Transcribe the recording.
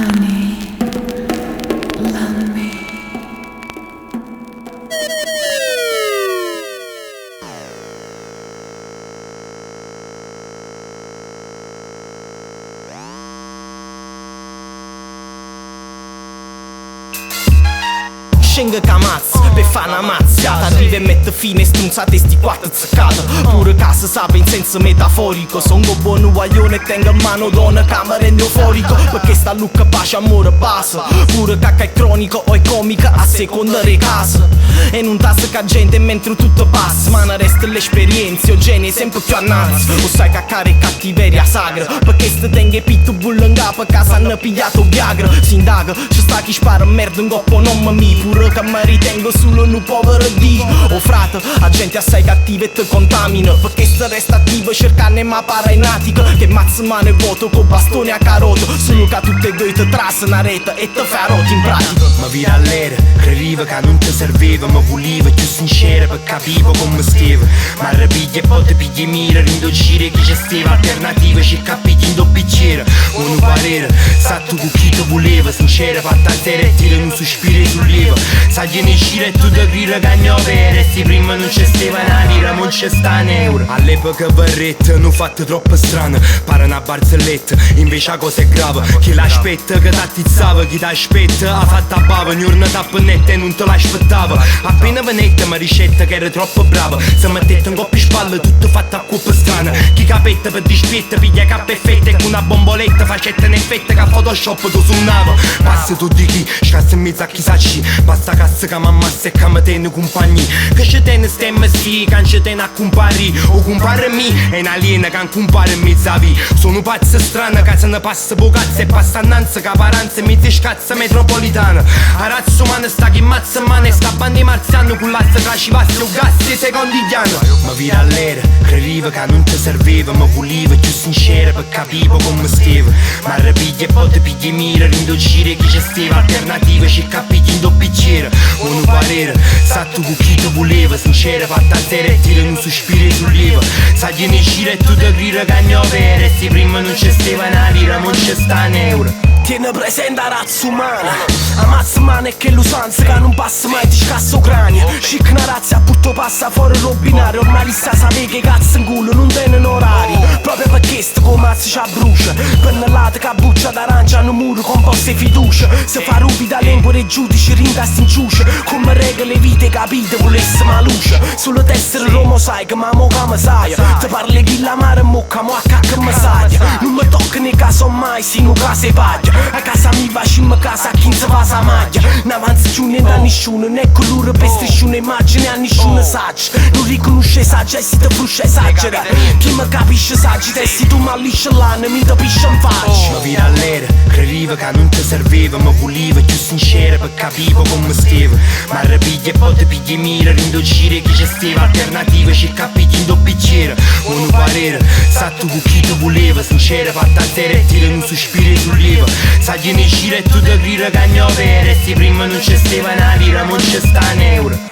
Honey, love me. Scengă ca mazz, pe fana mazziata. Arriva e mette fine strunzate sti quattro zaccate. Pure casa sape in senso metaforico. Sono buono guaglione e tengo in mano donna camera in euforico. Perché sta lucca pace amore base. Pure cacca è cronico o è comica a secondare casa. E non tassa che gente mentre tutto passa. Ma ne resta l'esperienza, o geni sempre più annanzi. O sai caccare e cattiveria sagra. Perché ste tenga pitbull in capo, casa hanno pigliato Viagra. Si indaga, ci sta chi spara merda in coppo non mi. Pure che mi ritengo solo un povero Dio. Oh frate, la gente assai cattiva e te contamina. Perché se resta attiva cercane ma parainatica. Che mazza mano e voto con bastone a carota. Solo che tutte e due te trassa una rete e te fa roti in pratica. Ma vira all'era, crediva che non ti serviva. Ma volevo più sincera per capivo come stava. Ma rapiglia e poi ti pigli mira. Rindocire chi c'è stava alternativa. Ci capiti in doppicciera. Uno parere, sa tu con chi ti voleva. Sincera fatta a terra e tira un sospiro e solleva. Sa gliene uscire e tu ti grida che ne opere. Se prima non c'è stava una lira, non c'è sta un euro. All'epoca barretta, non fatte troppo strane. Pare una barzelletta, invece la cosa è grave. Chi l'aspetta che t'attizzava, chi t'aspetta ha fatto a bava. Un giorno tappannetta e non te l'aspettava. Appena venette mi ricetta che era troppo brava. Se mettette un coppio spalle tutto fatto a cupa strana. Chi capetta per dispietta, piglia cappa e fetta. E con una bomboletta facetta in effetta che a Photoshop tu suonava. Passa tu di chi, scassa in mezzo a chi sa ci. Basta cazzo che mamma e che mi tiene compagni. Che ci tiene stemma sì, che ci tiene a compari. O compare mi, è un'aliena che compare in mezzo a vi. Sono pazza strana che se ne passa po' cazzo. E passa annanza che paranza e mezzo scazza metropolitana. A razzo umano sta chi mazza in mano. E sta bandi marziano con l'azza che ci passa un gas e secondigliano. Ma vira all'era, crediva che non ti serviva. Ma volevo più sincera per capivo come stava. Ma rapiglia e poi ti pigli mira. Rindocire chi c'è stava alternativa. Ci capiti in doppicciera. Uno parere, sa tu con chi ti voleva. Sincera fatta a terra e tira un sospiro e solleva. Sa gliene uscire e tu ti grida che ne opere. Se prima non c'è stava una lira, non c'è sta un euro. Tiene presente la razza umana. Ammazza mano e che l'usanza che non passa mai ti scassa cranio. Chic una razza appunto passa fuori lo binario. Ormai li sta sapere che cazzo in culo non tenen orari. Proprio perché sto come mazzo ci brucia. Pennellate che buccia d'arancia hanno muro composto e fiducia. Se fa rubi da lingua e giudici rindasti in ciuscia. Come regole vite capite volesse ma luce. Sulle tessere l'uomo sai che ma mo che mi sai. Te parli chi la mare mocca mo a cacca mi sai. Non mi tocca né caso mai sino che se paglia. A casa mi va scimma casa a chi non si fa sa maglia. Non avanza più niente a nessuno. Né colore per striscione immagine a nessuno saggio. Non riconosce saggia e si te fruscia esagera. Chi mi capisce saggita e se tu mallisce l'anno mi te piscia in faccia. Ma vira all'era, crediva che non ti serviva. Ma volevo più sincera per capivo come stava. Ma rapiglia e poi ti pigli mira. Rindocire chi c'è stava alternativa. Ci capiti in doppicciera. Uno parere, sa tu con chi ti voleva. Sincera fatta a terra e tira un sospiro e solleva. Sa gliene uscire e tu ti grida che ne opere. Se prima non c'è stava una lira, non c'è sta un euro.